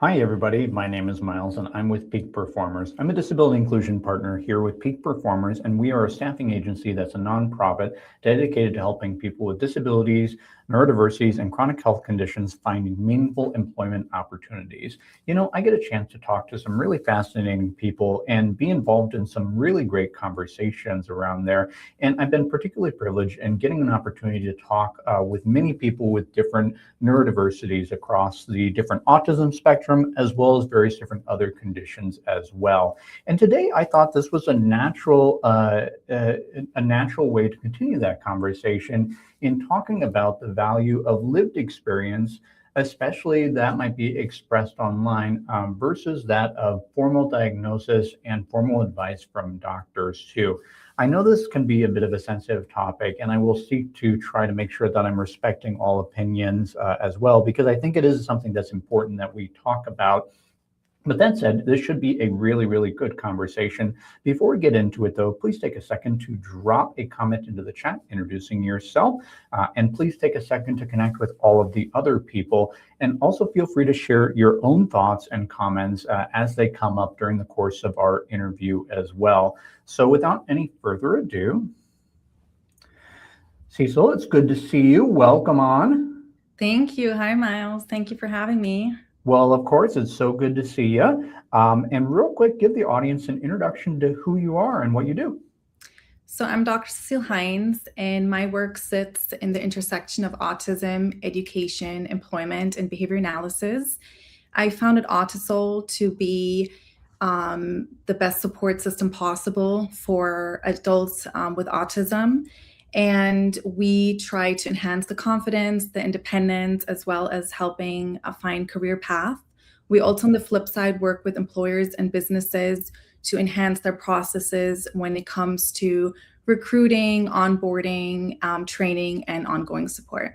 Hi, everybody. My name is Miles, and I'm with Peak Performers. I'm a disability inclusion partner here with Peak Performers, and we are a staffing agency that's a nonprofit dedicated to helping people with disabilities, neurodiversities, and chronic health conditions find meaningful employment opportunities. I get a chance to talk to some really fascinating people and be involved in some really great conversations around there. And I've been particularly privileged in getting an opportunity to talk with many people with different neurodiversities across the different autism spectrum, as well as various different other conditions as well. And today I thought this was a natural way to continue that conversation in talking about the value of lived experience, especially that might be expressed online versus that of formal diagnosis and formal advice from doctors too. I know this can be a bit of a sensitive topic, and I will seek to try to make sure that I'm respecting all opinions as well, because I think it is something that's important that we talk about. But that said, this should be a really, really good conversation. Before we get into it, though, please take a second to drop a comment into the chat introducing yourself. And please take a second to connect with all of the other people. And also feel free to share your own thoughts and comments as they come up during the course of our interview as well. So without any further ado, Cecil, it's good to see you. Welcome on. Thank you. Hi, Miles. Thank you for having me. Well, of course, it's so good to see you. And real quick, give the audience an introduction to who you are and what you do. So I'm Dr. Cecile Hines, and my work sits in the intersection of autism, education, employment, and behavior analysis. I founded Autisol to be the best support system possible for adults with autism. And we try to enhance the confidence, the independence, as well as helping find career path. We also, on the flip side, work with employers and businesses to enhance their processes when it comes to recruiting, onboarding, training, and ongoing support.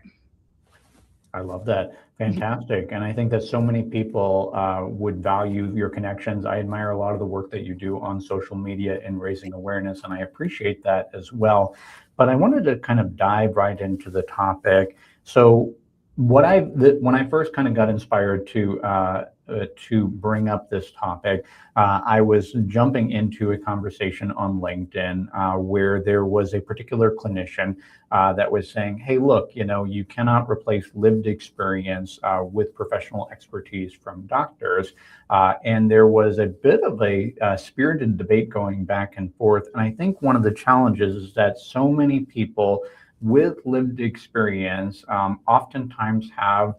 I love that. Fantastic. And I think that so many people would value your connections. I admire a lot of the work that you do on social media and raising awareness, and I appreciate that as well. But I wanted to kind of dive right into the topic. So when I first kind of got inspired to bring up this topic, I was jumping into a conversation on LinkedIn where there was a particular clinician that was saying, "Hey, look, you cannot replace lived experience with professional expertise from doctors." And there was a bit of a spirited debate going back and forth. And I think one of the challenges is that so many people with lived experience oftentimes have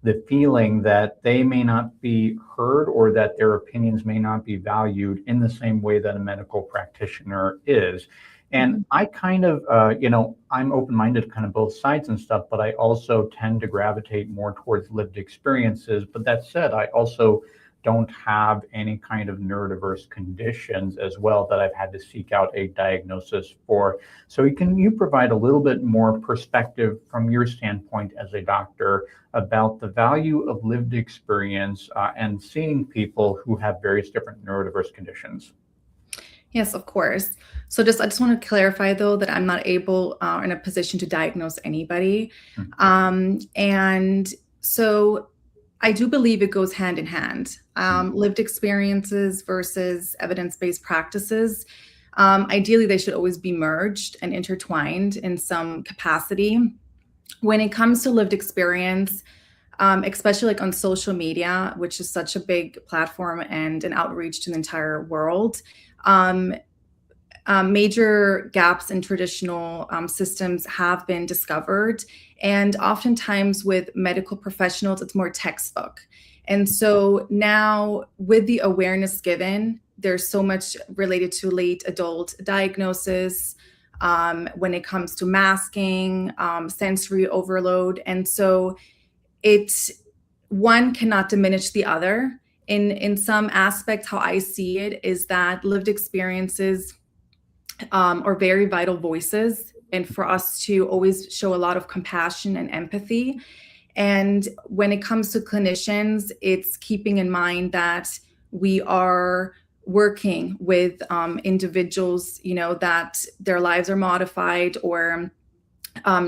the feeling that they may not be heard or that their opinions may not be valued in the same way that a medical practitioner is. And I kind of, I'm open-minded to kind of both sides and stuff, but I also tend to gravitate more towards lived experiences. But that said, I also don't have any kind of neurodiverse conditions as well that I've had to seek out a diagnosis for. So can you provide a little bit more perspective from your standpoint as a doctor about the value of lived experience and seeing people who have various different neurodiverse conditions? Yes, of course. So I just want to clarify though that I'm not able in a position to diagnose anybody. And so I do believe it goes hand in hand. Lived experiences versus evidence-based practices. Ideally, they should always be merged and intertwined in some capacity. When it comes to lived experience, especially like on social media, which is such a big platform and an outreach to the entire world, major gaps in traditional systems have been discovered. And oftentimes with medical professionals, it's more textbook. And so now with the awareness given, there's so much related to late adult diagnosis when it comes to masking, sensory overload. And so one cannot diminish the other. In some aspects, how I see it is that lived experiences are very vital voices, and for us to always show a lot of compassion and empathy. And when it comes to clinicians, it's keeping in mind that we are working with individuals, that their lives are modified or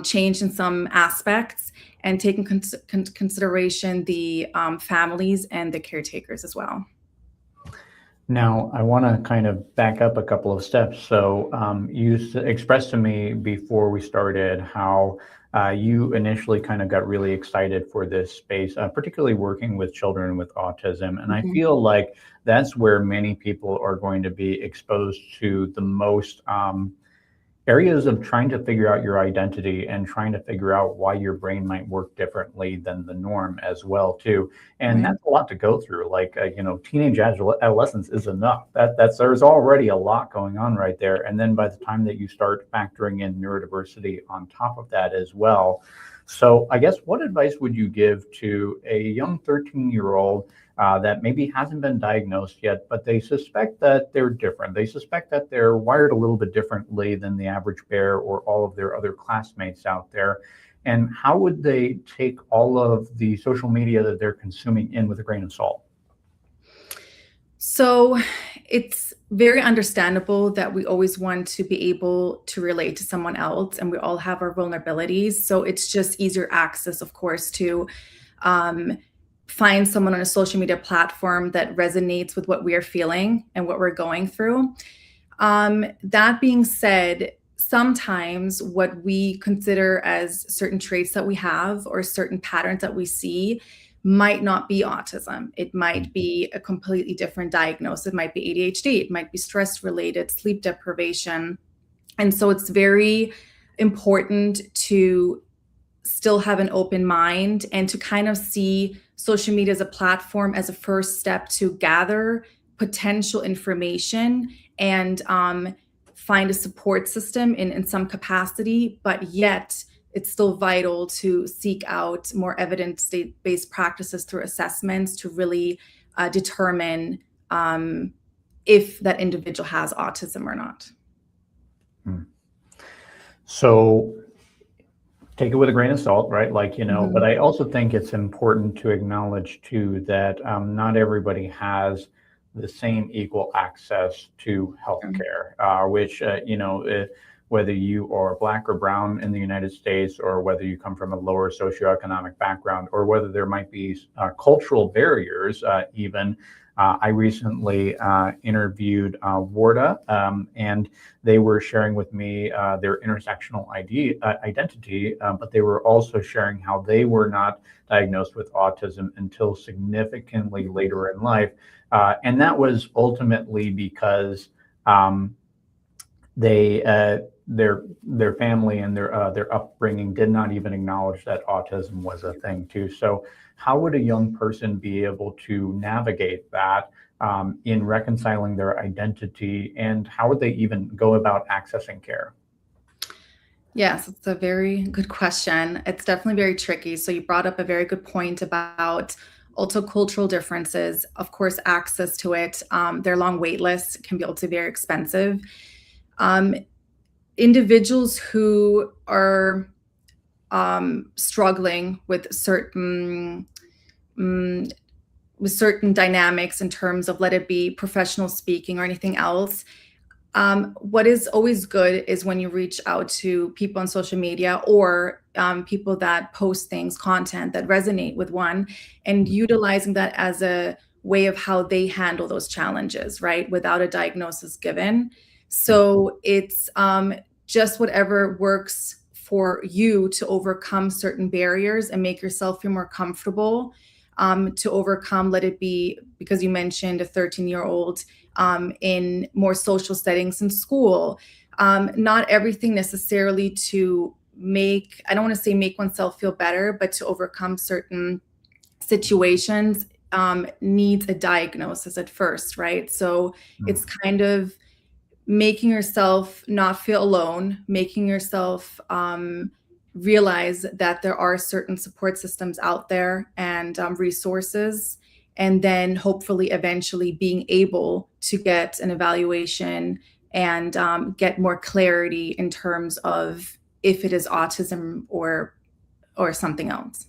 changed in some aspects. and take in consideration the families and the caretakers as well. Now, I want to kind of back up a couple of steps. So, you expressed to me before we started how you initially kind of got really excited for this space, particularly working with children with autism. And I Mhm. feel like that's where many people are going to be exposed to the most. Areas of trying to figure out your identity and trying to figure out why your brain might work differently than the norm as well too. And Right. that's a lot to go through. Like teenage adolescence is enough. That's there's already a lot going on right there. And then by the time that you start factoring in neurodiversity on top of that as well. So I guess what advice would you give to a young 13-year-old that maybe hasn't been diagnosed yet, but they suspect that they're different. They suspect that they're wired a little bit differently than the average bear or all of their other classmates out there. And how would they take all of the social media that they're consuming in with a grain of salt? So it's very understandable that we always want to be able to relate to someone else, and we all have our vulnerabilities. So it's just easier access, of course, to um, find someone on a social media platform that resonates with what we are feeling and what we're going through. That being said, sometimes what we consider as certain traits that we have or certain patterns that we see might not be autism. It might be a completely different diagnosis. It might be ADHD. It might be stress related, sleep deprivation. And so it's very important to still have an open mind and to kind of see social media as a platform as a first step to gather potential information and find a support system in some capacity, but yet it's still vital to seek out more evidence-based practices through assessments to really determine if that individual has autism or not. Hmm. So take it with a grain of salt, right? But Mhm. I also think it's important to acknowledge too that not everybody has the same equal access to Sure. healthcare, whether you are black or brown in the United States, or whether you come from a lower socioeconomic background, or whether there might be cultural barriers, even. I recently interviewed Warda, and they were sharing with me their intersectional identity, but they were also sharing how they were not diagnosed with autism until significantly later in life. And that was ultimately because um, they their family and their upbringing did not even acknowledge that autism was a thing too. So how would a young person be able to navigate that in reconciling their identity, and how would they even go about accessing care? Yes, it's a very good question. It's definitely very tricky. So you brought up a very good point about also cultural differences. Of course, access to it. Their long wait lists can be also very expensive. Um, Individuals who are struggling mm, with certain dynamics in terms of let it be professional speaking or anything else. What is always good is when you reach out to people on social media or people that post things, content that resonate with one, and utilizing that as a way of how they handle those challenges, right? Without a diagnosis given. So it's just whatever works for you to overcome certain barriers and make yourself feel more comfortable to overcome, let it be because you mentioned a 13-year-old in more social settings in school. Not everything necessarily to make, I don't want to say make oneself feel better, but to overcome certain situations needs a diagnosis at first, right? So Mm. it's kind of making yourself not feel alone, making yourself realize that there are certain support systems out there and resources, and then hopefully eventually being able to get an evaluation and get more clarity in terms of if it is autism or something else.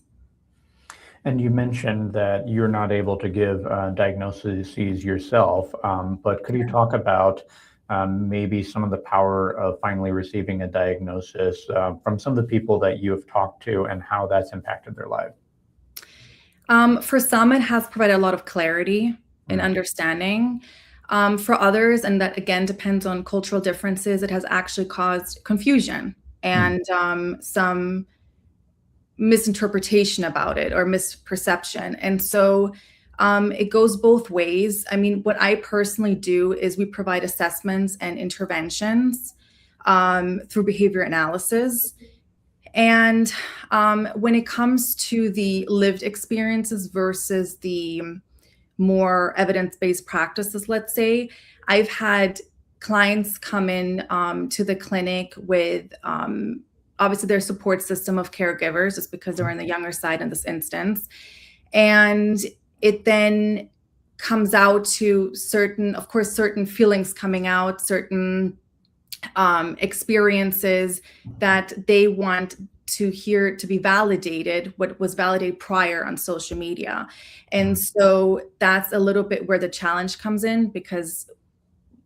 And you mentioned that you're not able to give diagnoses yourself, but could you Yeah. talk about maybe some of the power of finally receiving a diagnosis from some of the people that you have talked to and how that's impacted their life? For some, it has provided a lot of clarity and Mm. understanding. For others, and that again depends on cultural differences, it has actually caused confusion Mm. and some misinterpretation about it or misperception. And so it goes both ways. I mean, what I personally do is we provide assessments and interventions through behavior analysis. And when it comes to the lived experiences versus the more evidence-based practices, let's say, I've had clients come in to the clinic with obviously their support system of caregivers, just because they're on the younger side in this instance. And it then comes out to certain, of course, certain feelings coming out, certain experiences that they want to hear to be validated, what was validated prior on social media. And so that's a little bit where the challenge comes in, because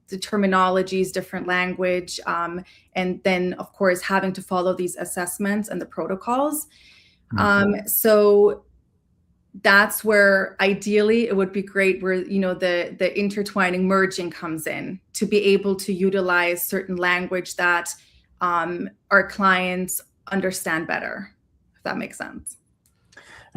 the terminology is different language. And then, of course, having to follow these assessments and the protocols. So that's where ideally it would be great where, you know, the intertwining merging comes in, to be able to utilize certain language that our clients understand better, if that makes sense.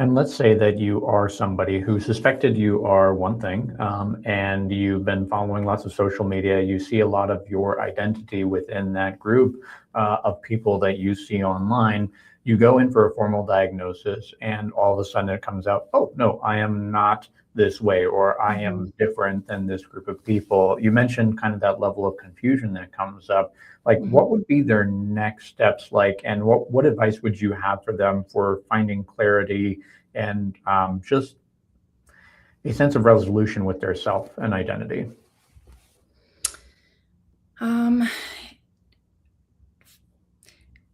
And let's say that you are somebody who suspected you are one thing, and you've been following lots of social media. You see a lot of your identity within that group of people that you see online. You go in for a formal diagnosis, and all of a sudden it comes out, oh, no, I am not this way, or I am different than this group of people. You mentioned kind of that level of confusion that comes up. Like, what would be their next steps like, and what advice would you have for them for finding clarity and just a sense of resolution with their self and identity? Um,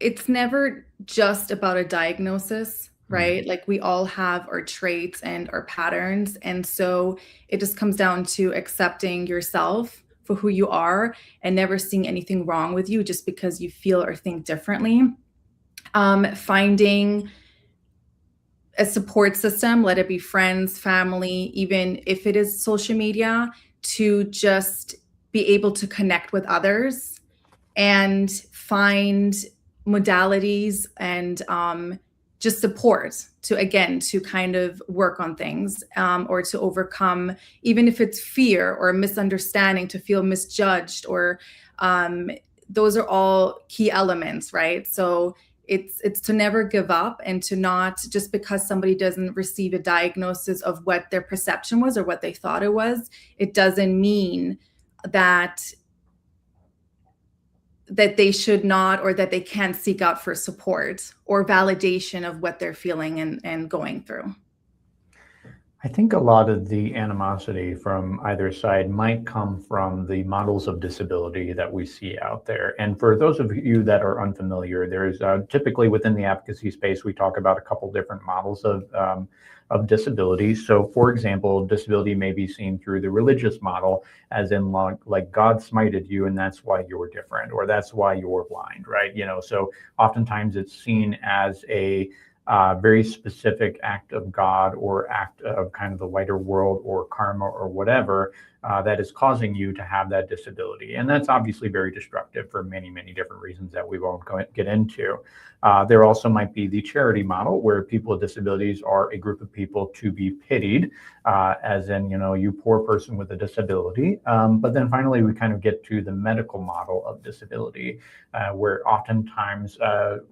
it's never just about a diagnosis, right? Like, we all have our traits and our patterns. And so it just comes down to accepting yourself for who you are and never seeing anything wrong with you just because you feel or think differently. Finding a support system, let it be friends, family, even if it is social media, to just be able to connect with others and find modalities and just support to, again, to kind of work on things or to overcome, even if it's fear or misunderstanding, to feel misjudged, or those are all key elements, right? So it's to never give up, and to not, just because somebody doesn't receive a diagnosis of what their perception was or what they thought it was, it doesn't mean that they should not, or that they can't seek out for support or validation of what they're feeling and going through. I think a lot of the animosity from either side might come from the models of disability that we see out there. And for those of you that are unfamiliar, there's typically within the advocacy space, we talk about a couple different models of disability. So, for example, disability may be seen through the religious model, as in like God smited you and that's why you're different, or that's why you're blind, right? You know, so oftentimes it's seen as a very specific act of God, or act of kind of the wider world, or karma, or whatever that is causing you to have that disability. And that's obviously very destructive for many, many different reasons that we won't get into. There also might be the charity model, where people with disabilities are a group of people to be pitied, as in, you know, you poor person with a disability. But then finally, we kind of get to the medical model of disability, where oftentimes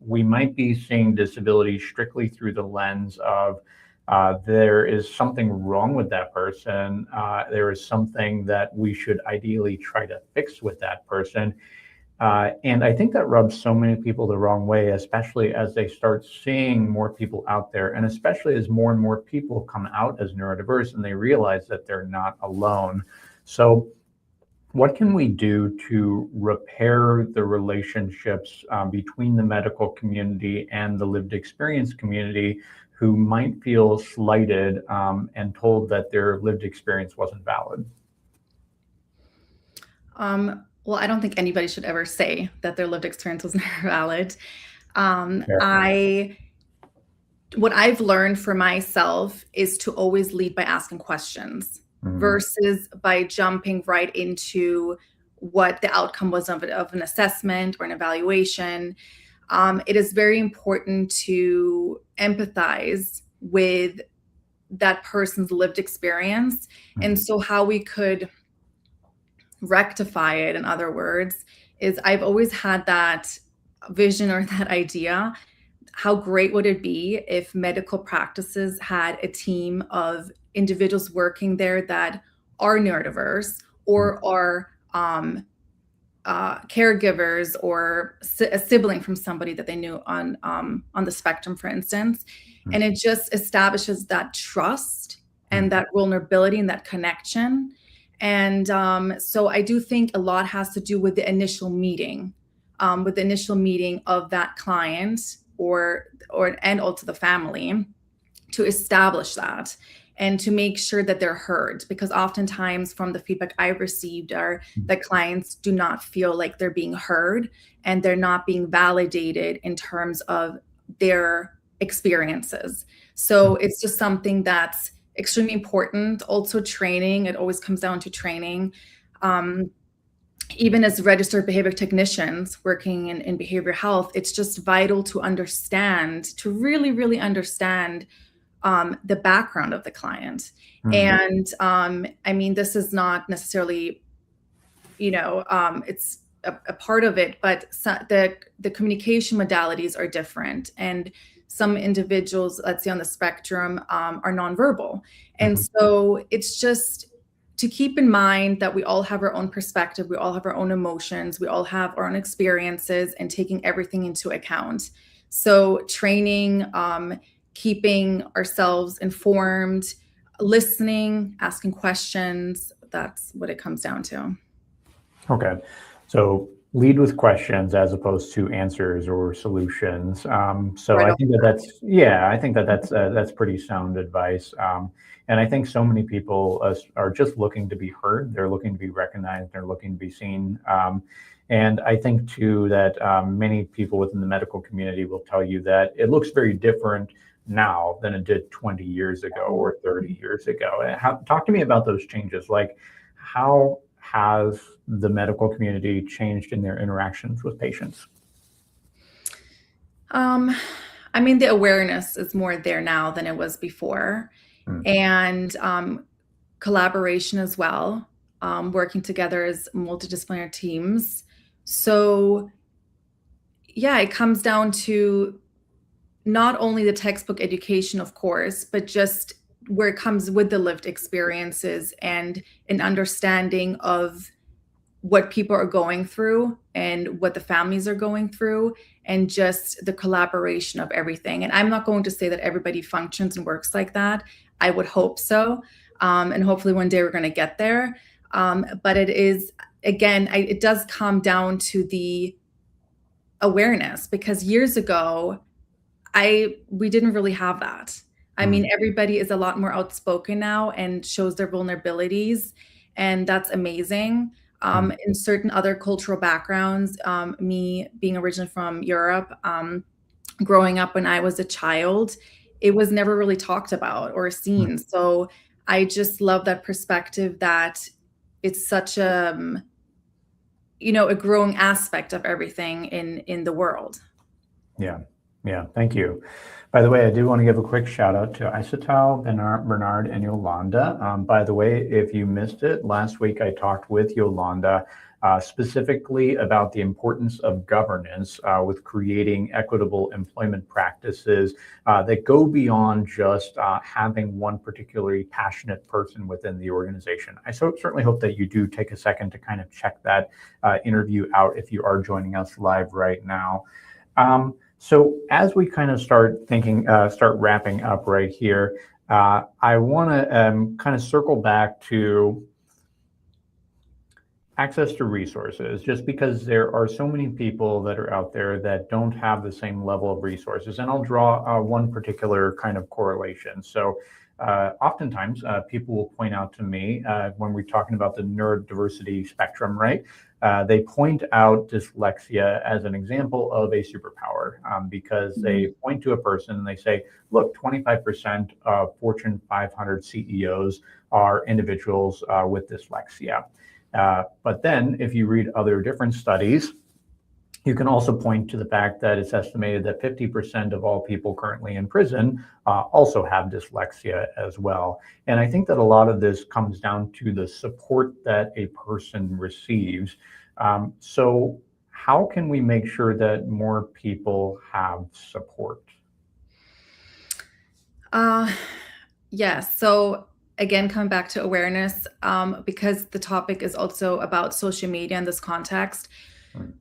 we might be seeing disability strictly through the lens of there is something wrong with that person. There is something that we should ideally try to fix with that person. And I think that rubs so many people the wrong way, especially as they start seeing more people out there, and especially as more and more people come out as neurodiverse and they realize that they're not alone. So, what can we do to repair the relationships between the medical community and the lived experience community, who might feel slighted and told that their lived experience wasn't valid? Well, I don't think anybody should ever say that their lived experience was never valid. Yeah. I what I've learned for myself is to always lead by asking questions Mhm. versus by jumping right into what the outcome was of an assessment or an evaluation. It is very important to empathize with that person's lived experience. And Mhm. so, how we could rectify it, in other words, is I've always had that vision or that idea. How great would it be if medical practices had a team of individuals working there that are neurodiverse Mhm. or are caregivers or a sibling from somebody that they knew on the spectrum, for instance, Mhm. and it just establishes that trust Mhm. and that vulnerability and that connection. And so I do think a lot has to do with the initial meeting of that client or and also the family to establish that and to make sure that they're heard, because oftentimes from the feedback I've received are that clients do not feel like they're being heard and they're not being validated in terms of their experiences. So it's just something that's extremely important. Also training, it always comes down to training. um, Even as registered behavior technicians working in behavioral health, it's just vital to understand, to really, really understand the background of the client. Mhm. And I mean, this is not necessarily, it's a part of it, but the communication modalities are different. And some individuals, let's say on the spectrum, are nonverbal. And Mhm. so it's just to keep in mind that we all have our own perspective, we all have our own emotions, we all have our own experiences, and taking everything into account. So training, keeping ourselves informed, listening, asking questions, that's what it comes down to. Okay. So lead with questions as opposed to answers or solutions. So Right I off think that that's, yeah, I think that that's pretty sound advice. And I think so many people are just looking to be heard. They're looking to be recognized. They're looking to be seen. And I think too that many people within the medical community will tell you that it looks very different now than it did 20 years ago or 30 years ago. Talk to me about those changes. Like, how has the medical community changed in their interactions with patients? Um, I mean, the awareness is more there now than it was before, Mm. and collaboration as well, working together as multidisciplinary teams. So, yeah, it comes down to not only the textbook education, of course, but just where it comes with the lived experiences and an understanding of what people are going through and what the families are going through, and just the collaboration of everything. And I'm not going to say that everybody functions and works like that. I would hope so. And hopefully one day we're going to get there. But it is, again, it does come down to the awareness, because years ago, we didn't really have that. I Mm. mean, everybody is a lot more outspoken now and shows their vulnerabilities, and that's amazing. Mm. In certain other cultural backgrounds, me being originally from Europe, growing up when I was a child, it was never really talked about or Mm. seen. So I just love that perspective that it's such a growing aspect of everything in the world. Yeah. Yeah. Thank you. By the way, I do want to give a quick shout out to Isatal, Bernard, and Yolanda. By the way, if you missed it, last week I talked with Yolanda specifically about the importance of governance with creating equitable employment practices that go beyond just having one particularly passionate person within the organization. I certainly hope that you do take a second to kind of check that interview out if you are joining us live right now. So as we kind of start wrapping up right here, I want to kind of circle back to access to resources, just because there are so many people that are out there that don't have the same level of resources. And I'll draw one particular kind of correlation. So oftentimes people will point out to me when we're talking about the neurodiversity spectrum, right? They point out dyslexia as an example of a superpower because they point to a person and they say, look, 25% of Fortune 500 CEOs are individuals with dyslexia. But then if you read other different studies, you can also point to the fact that it's estimated that 50% of all people currently in prison also have dyslexia as well. And I think that a lot of this comes down to the support that a person receives. So how can we make sure that more people have support? Yes. So again, coming back to awareness, because the topic is also about social media in this context.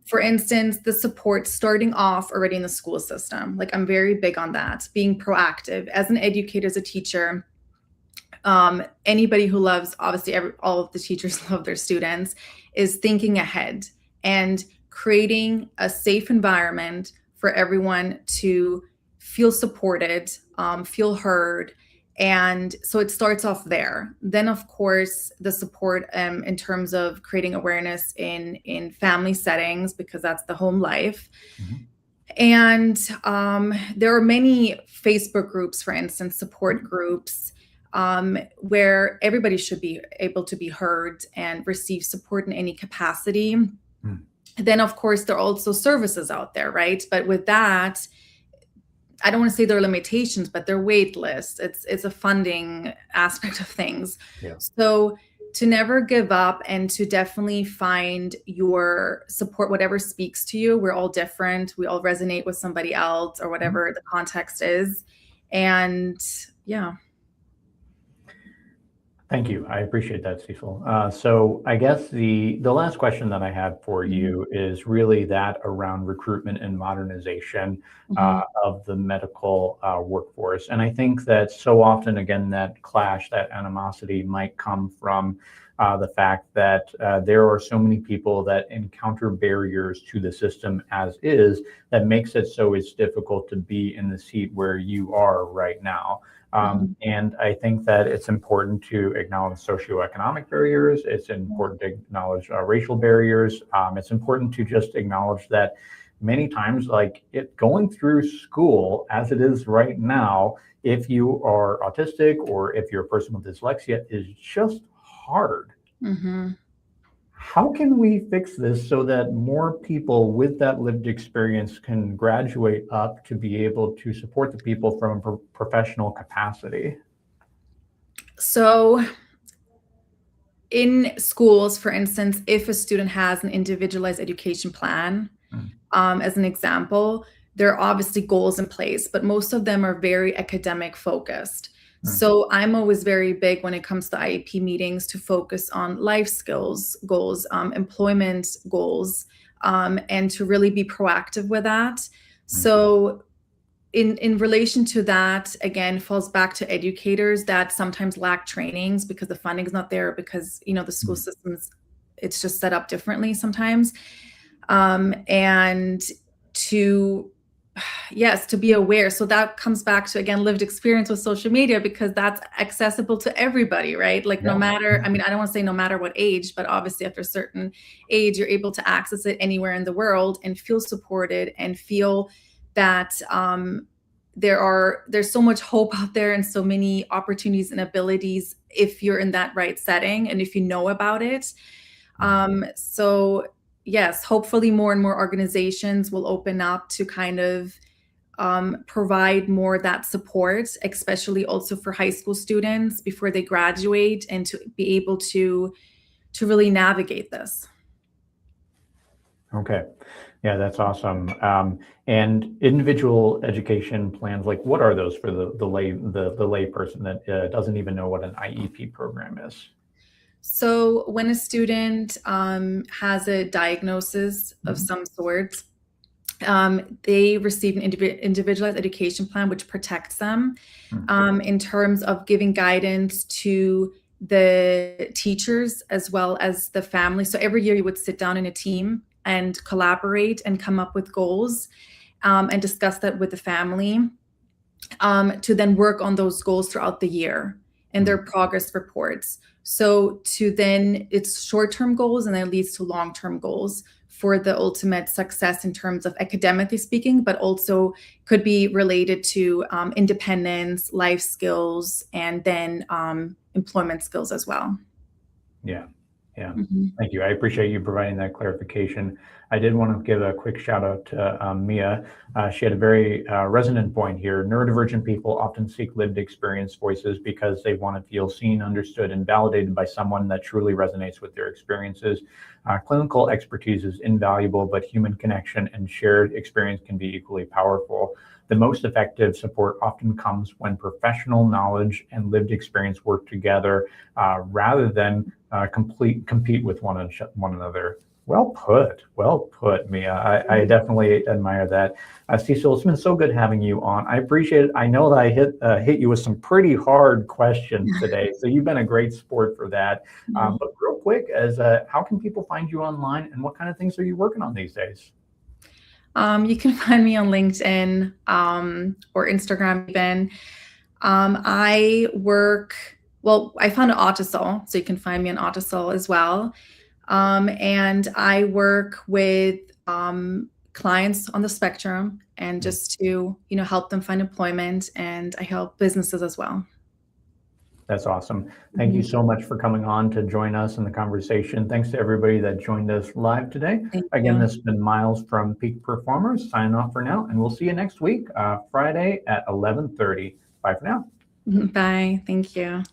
For instance, the support starting off already in the school system. Like I'm very big on that, being proactive as an educator, as a teacher. Anybody who loves, obviously, all of the teachers love their students, is thinking ahead and creating a safe environment for everyone to feel supported, feel heard. And so it starts off there. Then, of course, the support in terms of creating awareness in family settings, because that's the home life. And there are many Facebook groups, for instance, support groups, where everybody should be able to be heard and receive support in any capacity. Then, of course, there are also services out there, right? But with that, I don't want to say there are limitations, but they're wait lists. It's a funding aspect of things. So to never give up and to definitely find your support, whatever speaks to you. We're all different. We all resonate with somebody else or whatever the context is. And yeah. Thank you. I appreciate that, Cecil. So I guess the last question that I have for you is really that around recruitment and modernization of the medical workforce. And I think that so often, again, that clash, that animosity might come from the fact that there are so many people that encounter barriers to the system as is that makes it so it's difficult to be in the seat where you are right now. And I think that it's important to acknowledge socioeconomic barriers. It's important to acknowledge racial barriers. It's important to just acknowledge that many times, like going through school as it is right now, if you are autistic or if you're a person with dyslexia, is just hard. How can we fix this so that more people with that lived experience can graduate up to be able to support the people from a professional capacity? So in schools, for instance, if a student has an individualized education plan, as an example, there are obviously goals in place, but most of them are very academic focused. So I'm always very big when it comes to IEP meetings to focus on life skills goals, employment goals, and to really be proactive with that. So in relation to that, again, falls back to educators that sometimes lack trainings because the funding is not there, because, the school systems, it's just set up differently sometimes. And to be aware. So that comes back to, again, lived experience with social media, because that's accessible to everybody, right? Like no matter, I don't want to say no matter what age, but obviously after a certain age, you're able to access it anywhere in the world and feel supported and feel that there's so much hope out there and so many opportunities and abilities if you're in that right setting and if you know about it. So yes, hopefully more and more organizations will open up to kind of provide more that support, especially also for high school students before they graduate, and to be able to really navigate this. Okay. Yeah, that's awesome. And individual education plans, like what are those for the lay person that doesn't even know what an IEP program is? So when a student has a diagnosis of some sort, they receive an individualized education plan, which protects them in terms of giving guidance to the teachers as well as the family. So every year you would sit down in a team and collaborate and come up with goals and discuss that with the family. to then work on those goals throughout the year and their progress reports. So to then it's short-term goals and then it leads to long-term goals for the ultimate success in terms of academically speaking, but also could be related to independence, life skills, and then employment skills as well. Yeah. Yeah. Mhm. Thank you. I appreciate you providing that clarification. I did want to give a quick shout out to Mia. She had a very resonant point here. Neurodivergent people often seek lived experience voices because they want to feel seen, understood, and validated by someone that truly resonates with their experiences. Clinical expertise is invaluable, but human connection and shared experience can be equally powerful. The most effective support often comes when professional knowledge and lived experience work together rather than compete with one another. Well put, Mia. I definitely admire that. Cecil, it's been so good having you on. I appreciate it. I know that I hit you with some pretty hard questions today, so you've been a great sport for that. But real quick, how can people find you online, and what kind of things are you working on these days? You can find me on LinkedIn or Instagram even. I found an Autisol, so you can find me on Autisol as well. And I work with clients on the spectrum and just to, help them find employment, and I help businesses as well. That's awesome. Thank you so much for coming on to join us in the conversation. Thanks to everybody that joined us live today. Thank Again, you. this has been Miles from Peak Performers signing off for now, and we'll see you next week, Friday at 11:30. Bye for now. Bye. Thank you.